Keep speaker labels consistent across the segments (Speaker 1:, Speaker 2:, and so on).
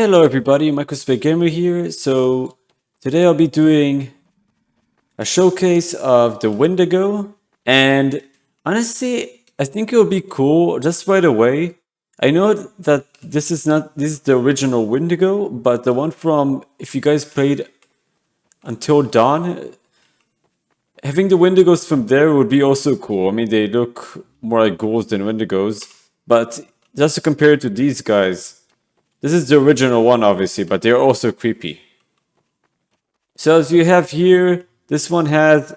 Speaker 1: Hello everybody, Microsphere Gamer here. So today I'll be doing a showcase of the Windigo, and honestly, I think it would be cool just right away. I know that this is the original Windigo, but the one from, if you guys played Until Dawn, having the Windigos from there would be also cool. I mean, they look more like ghouls than Windigos, but just to compare it to these guys, this is the original one, obviously, but they're also creepy. So as you have here, this one has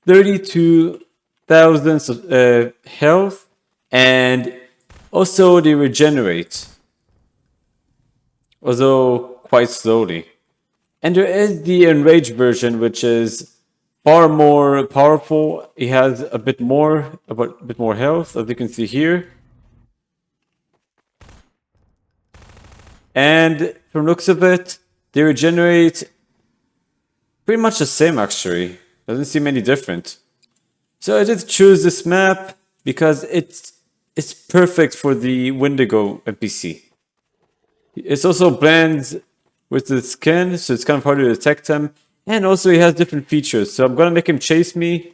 Speaker 1: 32,000 health, and also they regenerate, although quite slowly. And there is the enraged version, which is far more powerful. It has a bit more health, as you can see here. And from looks of it, they regenerate pretty much the same, actually. Doesn't seem any different. So I did choose this map because it's perfect for the Windigo NPC. It also blends with the skin, so it's kind of hard to detect him. And also he has different features, so I'm gonna make him chase me.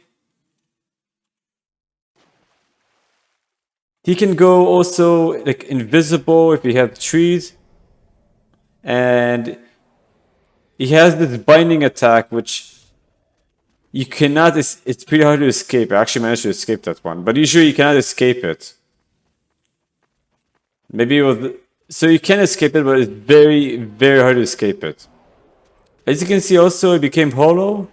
Speaker 1: He can go also like invisible if we have trees. And he has this binding attack, which you cannot, it's pretty hard to escape. I actually managed to escape that one, but usually you cannot escape it. Maybe it was, so you can escape it, but it's very, very hard to escape it. As you can see also, it became hollow,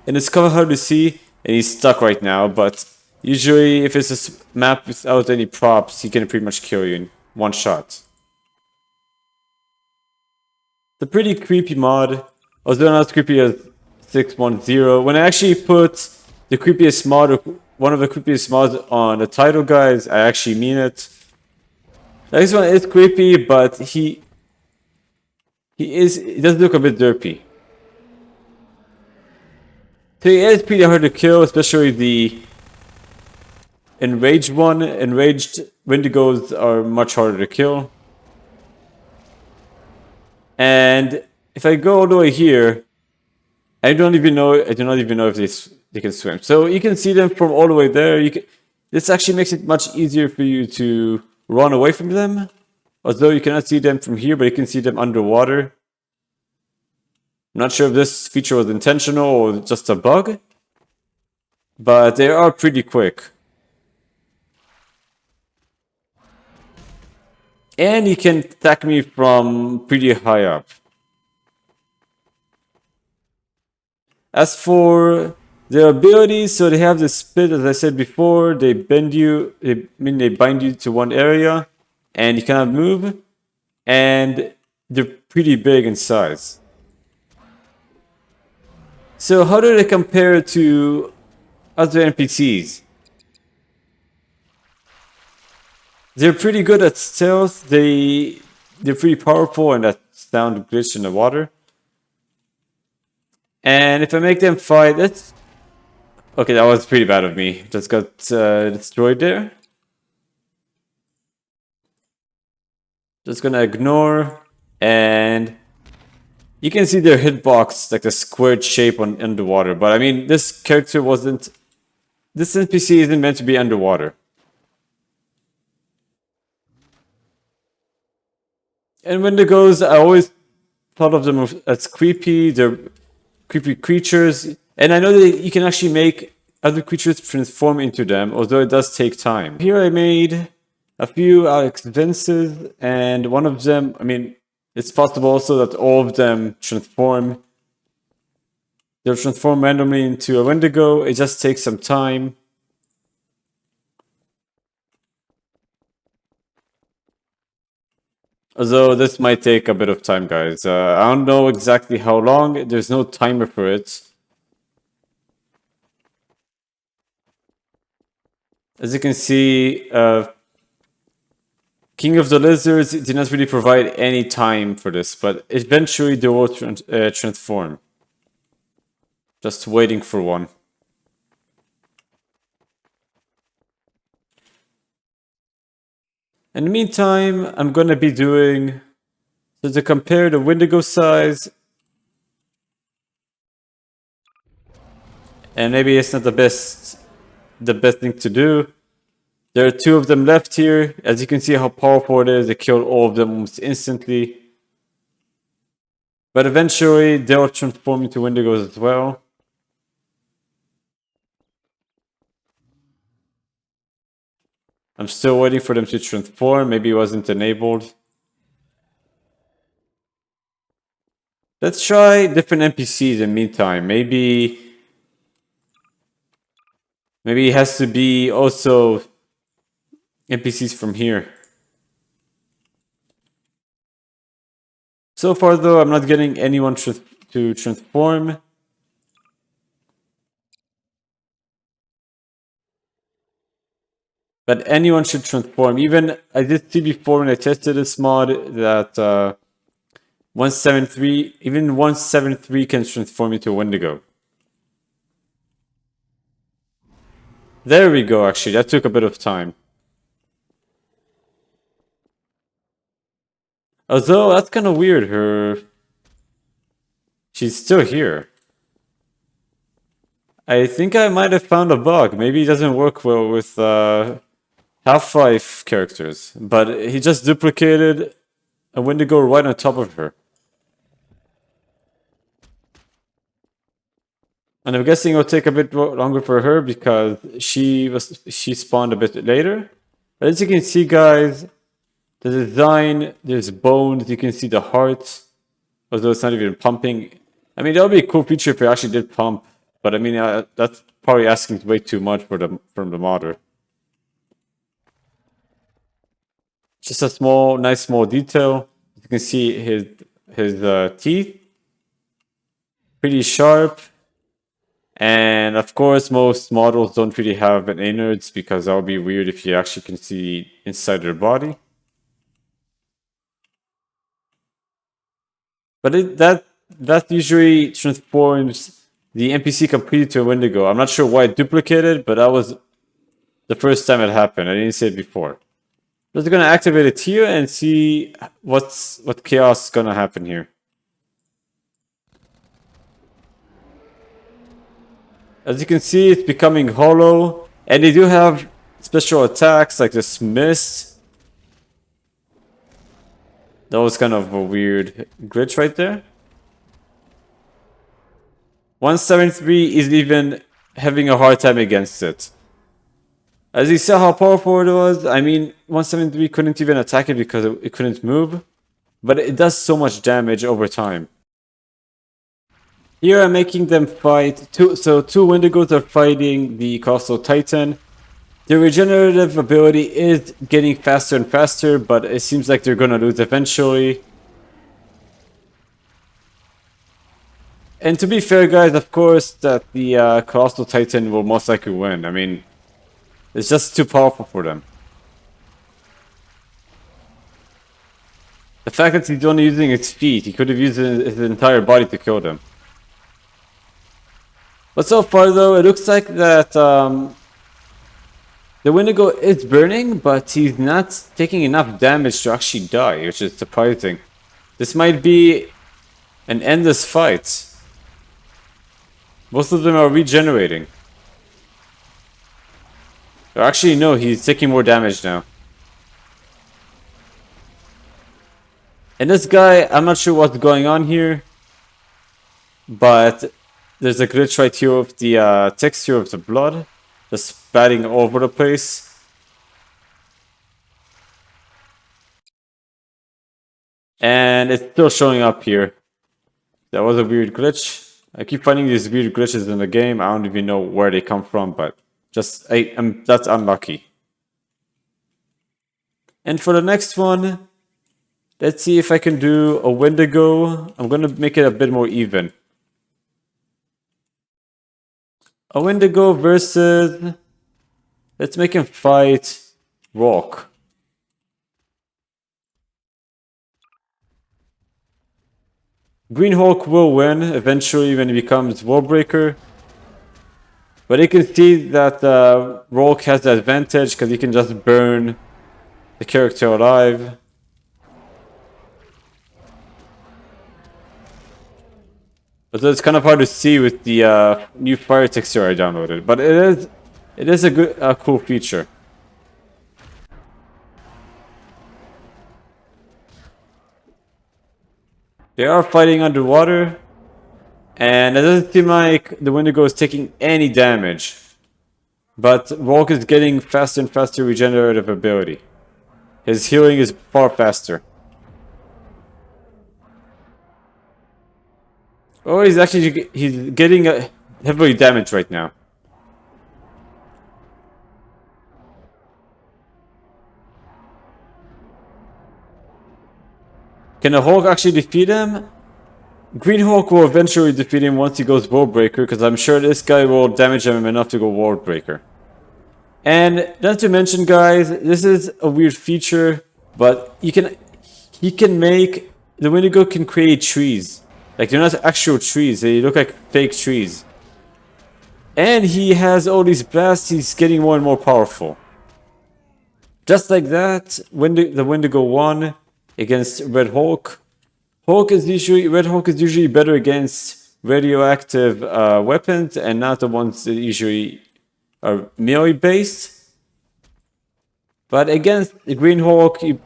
Speaker 1: and it's kind of hard to see, and he's stuck right now, but usually if it's a map without any props, he can pretty much kill you in one shot. It's a pretty creepy mod, although not as creepy as 610. When I actually put the creepiest mod, one of the creepiest mods on the title, guys, I actually mean it. This one is creepy, but he does look a bit derpy. So he is pretty hard to kill, especially the enraged one. Enraged Windigos are much harder to kill. And if I go all the way here, I do not even know if they can swim. So you can see them from all the way there. This actually makes it much easier for you to run away from them. Although you cannot see them from here, but you can see them underwater. I'm not sure if this feature was intentional or just a bug, but they are pretty quick. And he can attack me from pretty high up. As for their abilities, so they have the split, as I said before. They bind you to one area, and you cannot move. And they're pretty big in size. So how do they compare to other NPCs? They're pretty good at stealth. They're pretty powerful and that sound glitch in the water. And if I make them fight, that's okay. That was pretty bad of me. Just got destroyed there. Just gonna ignore, and you can see their hitbox, like the squared shape on underwater. But I mean, this character wasn't. This NPC isn't meant to be underwater. And Wendigos, I always thought of them as creepy. They're creepy creatures, and I know that you can actually make other creatures transform into them, although it does take time. Here I made a few Alex Vinces, and one of them, I mean, it's possible also that all of them transform. They'll transform randomly into a Wendigo. It just takes some time. Although this might take a bit of time, guys. I don't know exactly how long. There's no timer for it. As you can see, King of the Lizards did not really provide any time for this, but eventually they will transform. Just waiting for one. In the meantime, I'm gonna be doing So to compare the Windigo size, and maybe it's not the best thing to do. There are two of them left here. As you can see how powerful it is, it killed all of them almost instantly. But eventually, they'll transform into Windigos as well. I'm still waiting for them to transform. Maybe it wasn't enabled. Let's try different NPCs in the meantime. Maybe it has to be also NPCs from here. So far though, I'm not getting anyone to transform. But anyone should transform. Even I did see before when I tested this mod that 173, even 173 can transform into a Wendigo. There we go, actually. That took a bit of time. Although, that's kind of weird. She's still here. I think I might have found a bug. Maybe it doesn't work well with Half-Life characters. But he just duplicated a Windigo right on top of her. And I'm guessing it'll take a bit longer for her because she spawned a bit later. But as you can see, guys, the design, there's bones, you can see the heart, although it's not even pumping. I mean, that would be a cool feature if it actually did pump, but I mean, that's probably asking way too much from the modder. Just a nice small detail. You can see his teeth, pretty sharp. And of course, most models don't really have an innards because that would be weird if you actually can see inside their body. But that usually transforms the NPC completely to a Windigo. I'm not sure why it duplicated, but that was the first time it happened. I didn't see it before. Just gonna activate it here and see what chaos is gonna happen here. As you can see, it's becoming hollow, and they do have special attacks like this mist. That was kind of a weird glitch right there. 173 is even having a hard time against it. As you saw how powerful it was, I mean, 173 couldn't even attack it because it couldn't move. But it does so much damage over time. Here I'm making them fight. Two Windigos are fighting the Colossal Titan. Their regenerative ability is getting faster and faster, but it seems like they're gonna lose eventually. And to be fair, guys, of course, that the Colossal Titan will most likely win. I mean, it's just too powerful for them. The fact that he's only using his feet, he could have used his entire body to kill them. But so far, though, it looks like that the Windigo is burning, but he's not taking enough damage to actually die, which is surprising. This might be an endless fight. Most of them are regenerating. Or actually, no, he's taking more damage now. And this guy, I'm not sure what's going on here, but there's a glitch right here with the texture of the blood, just spatting all over the place. And it's still showing up here. That was a weird glitch. I keep finding these weird glitches in the game. I don't even know where they come from, but just that's unlucky. And for the next one, let's see if I can do a Windigo. I'm gonna make it a bit more even. A Windigo versus... Let's make him fight Rock. Green Hulk will win eventually when he becomes Wallbreaker. But you can see that Rock has the advantage because he can just burn the character alive. But it's kind of hard to see with the new fire texture I downloaded. But it is a good, cool feature. They are fighting underwater, and it doesn't seem like the Wendigo is taking any damage. But Volk is getting faster and faster regenerative ability. His healing is far faster. Oh, he's getting heavily damaged right now. Can the Hulk actually defeat him? Green Hulk will eventually defeat him once he goes World Breaker, because I'm sure this guy will damage him enough to go World Breaker. And not to mention, guys, this is a weird feature, but he can make, the Windigo can create trees. Like, they're not actual trees, they look like fake trees. And he has all these blasts, he's getting more and more powerful. Just like that, the Windigo won against Red Hulk. Red Hulk is usually better against radioactive weapons and not the ones that usually are melee based. But against the Green Hulk, you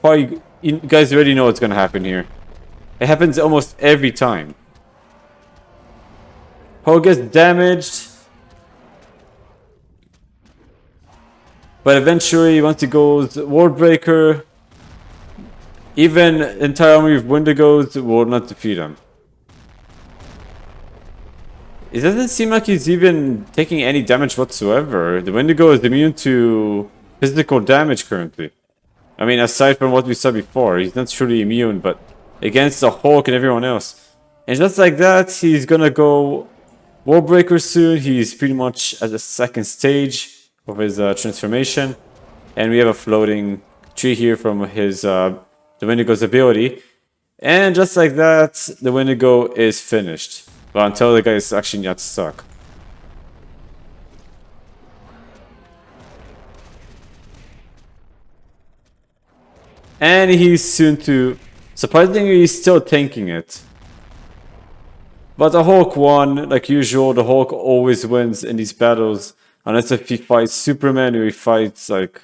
Speaker 1: guys already know what's gonna happen here. It happens almost every time. Hulk gets damaged. But eventually, once he goes World Breaker, even the entire army of Windigos will not defeat him. It doesn't seem like he's even taking any damage whatsoever. The Windigo is immune to physical damage currently. I mean, aside from what we saw before, he's not truly immune, but against the Hulk and everyone else. And just like that, he's gonna go World Breaker soon. He's pretty much at the second stage of his transformation. And we have a floating tree here from his the Windigo's ability. And just like that, the Windigo is finished. Well, until the guy is actually not stuck. And he's soon to... Surprisingly, he's still tanking it. But the Hulk won, like usual. The Hulk always wins in these battles. Unless if he fights Superman or he fights like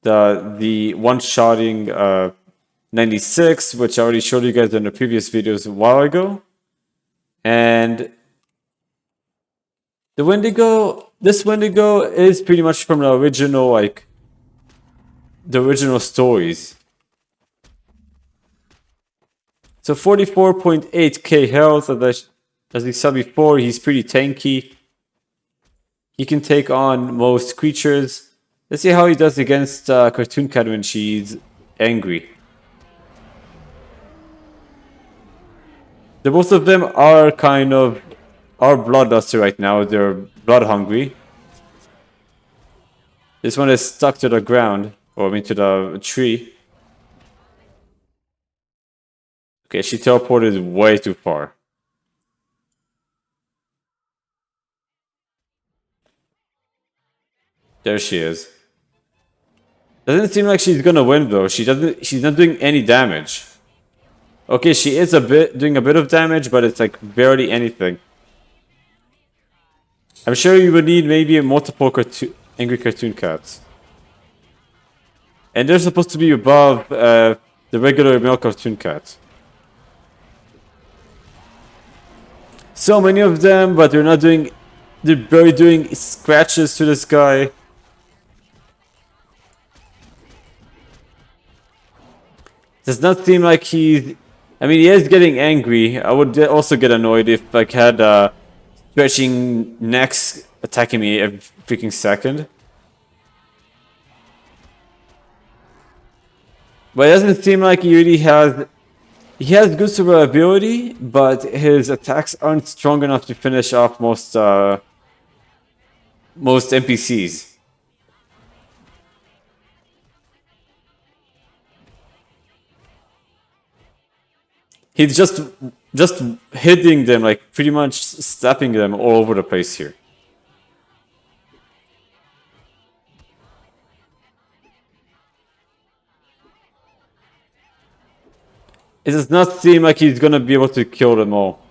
Speaker 1: the one-shotting 96, which I already showed you guys in the previous videos a while ago. And the Wendigo, this Wendigo is pretty much from the original, like, the original stories. So 44.8k health, as we saw before, he's pretty tanky. He can take on most creatures. Let's see how he does against Cartoon Cat when she's angry. The both of them are kind of bloodlusty right now. They're blood hungry. This one is stuck to the ground, or I mean to the tree. Okay, she teleported way too far. There she is. Doesn't seem like she's gonna win though. She's not doing any damage. Okay, she is doing a bit of damage, but it's like barely anything. I'm sure you would need maybe multiple angry cartoon cats. And they're supposed to be above the regular male cartoon cat. So many of them, but they're barely doing scratches to this guy. Does not seem like he's... I mean, he is getting angry. I would also get annoyed if I had stretching necks attacking me every freaking second. But it doesn't seem like he really has... He has good survivability, but his attacks aren't strong enough to finish off most NPCs. He's just hitting them, like pretty much slapping them all over the place here. It does not seem like he's gonna be able to kill them all.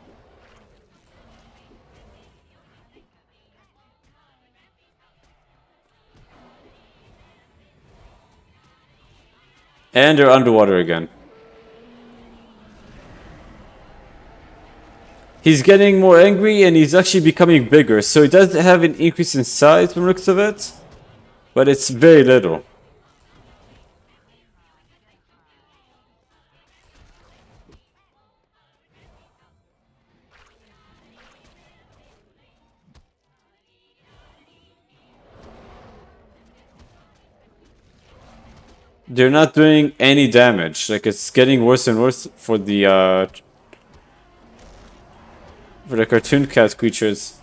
Speaker 1: And they're underwater again. He's getting more angry and he's actually becoming bigger. So he does have an increase in size from the looks of it. But it's very little. They're not doing any damage. Like, it's getting worse and worse for the cartoon cat creatures.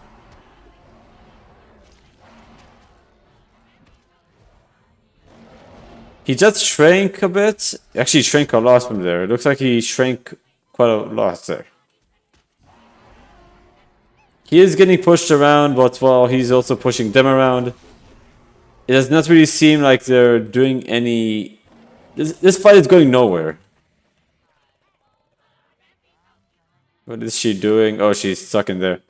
Speaker 1: He just shrank a bit. Actually, shrank a lot from there. It looks like he shrank quite a lot there. He is getting pushed around, but while he's also pushing them around, it does not really seem like they're doing any... This fight is going nowhere. What is she doing? Oh, she's stuck in there.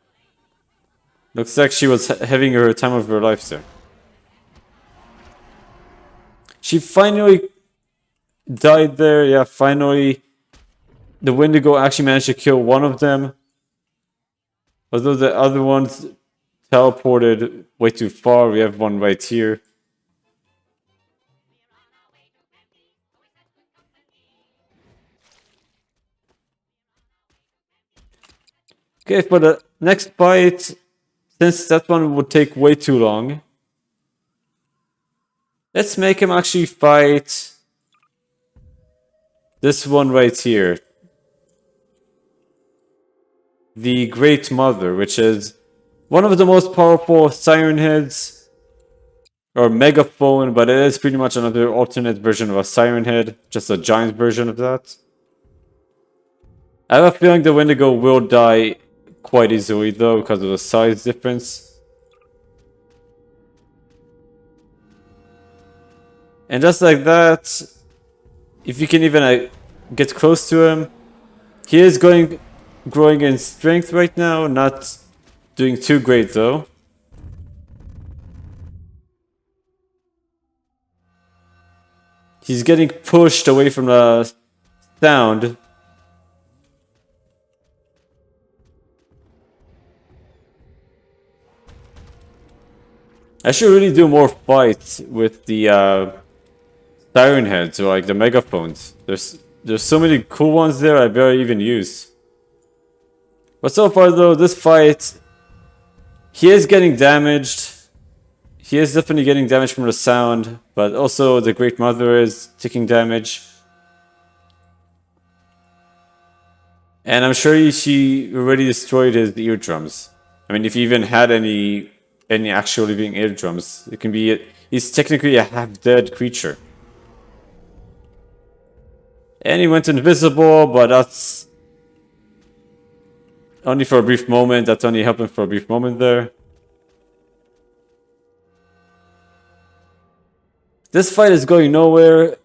Speaker 1: Looks like she was having her time of her life there. She finally died there. Yeah, finally. The Wendigo actually managed to kill one of them. Although the other ones teleported way too far. We have one right here. Okay, for the next fight, since that one would take way too long, let's make him actually fight this one right here. The Great Mother, which is one of the most powerful siren heads, or megaphone, but it is pretty much another alternate version of a siren head, just a giant version of that. I have a feeling the Wendigo will die quite easily though, because of the size difference. And just like that, if you can even get close to him, he is growing in strength right now, not doing too great though. He's getting pushed away from the sound. I should really do more fights with the siren heads or like the megaphones. There's so many cool ones there I barely even use. But so far though, this fight, he is getting damaged. He is definitely getting damage from the sound, but also the Great Mother is taking damage. And I'm sure she already destroyed his eardrums. I mean, if he even had any actual living eardrums, it can be... He's technically a half-dead creature. And he went invisible, but that's... only for a brief moment. That's only helping for a brief moment there. This fight is going nowhere.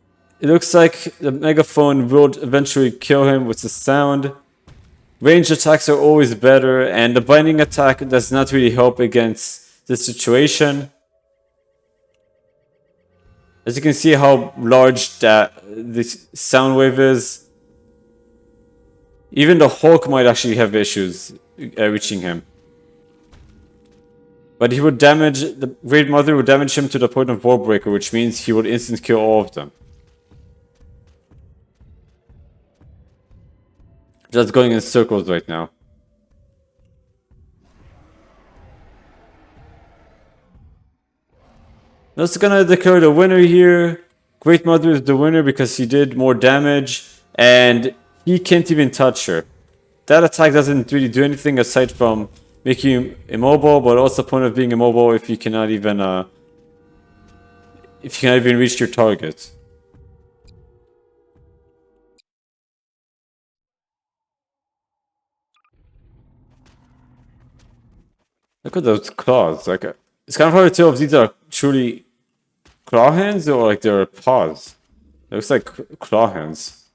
Speaker 1: It looks like the megaphone will eventually kill him with the sound. Ranged attacks are always better, and the binding attack does not really help against this situation. As you can see how large this sound wave is. Even the Hulk might actually have issues reaching him. But he would damage, the Great Mother would damage him to the point of Warbreaker, which means he would instant kill all of them. Just going in circles right now. That's gonna declare the winner here. Great Mother is the winner because he did more damage and he can't even touch her. That attack doesn't really do anything aside from making you immobile, but also the point of being immobile if you cannot even reach your target. Look at those claws. Like it's kind of hard to tell if these are truly claw hands or like they're paws. It looks like claw hands.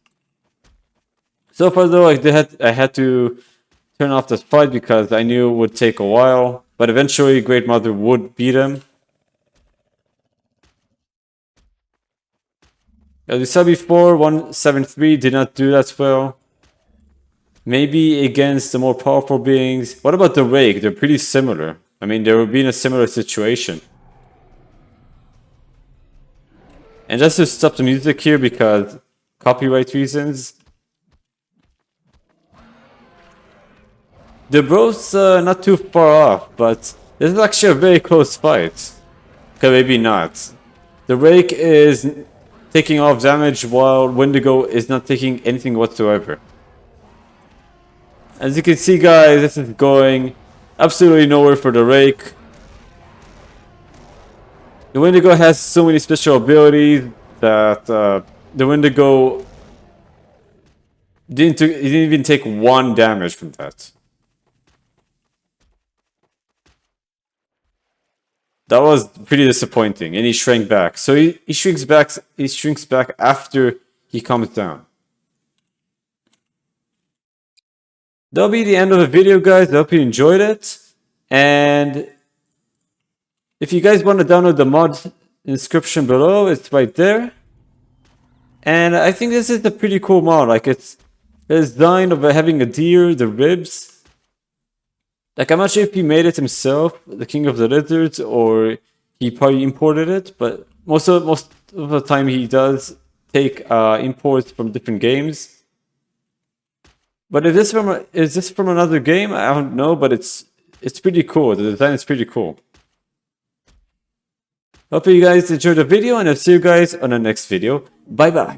Speaker 1: So far though, I had to turn off this fight because I knew it would take a while, but eventually Great Mother would beat him. As we saw before, 173 did not do that well. Maybe against the more powerful beings. What about the Rake? They're pretty similar. I mean, they would be in a similar situation. And just to stop the music here because copyright reasons. They're both not too far off, but this is actually a very close fight. Okay, maybe not. The Rake is taking off damage while Windigo is not taking anything whatsoever. As you can see, guys, this is going absolutely nowhere for the Rake. The Windigo has so many special abilities that the Windigo didn't even take 1 damage from that. That was pretty disappointing, and he shrank back. So he shrinks back. He shrinks back after he calms down. That'll be the end of the video, guys. I hope you enjoyed it. And if you guys want to download the mod, inscription below, it's right there. And I think this is a pretty cool mod. Like it's the design of having a deer, the ribs. Like, I'm not sure if he made it himself, the King of the Lizards, or he probably imported it, but most of the time he does take imports from different games. But is this from another game? I don't know, but it's pretty cool. The design is pretty cool. Hope you guys enjoyed the video, and I'll see you guys on the next video. Bye bye.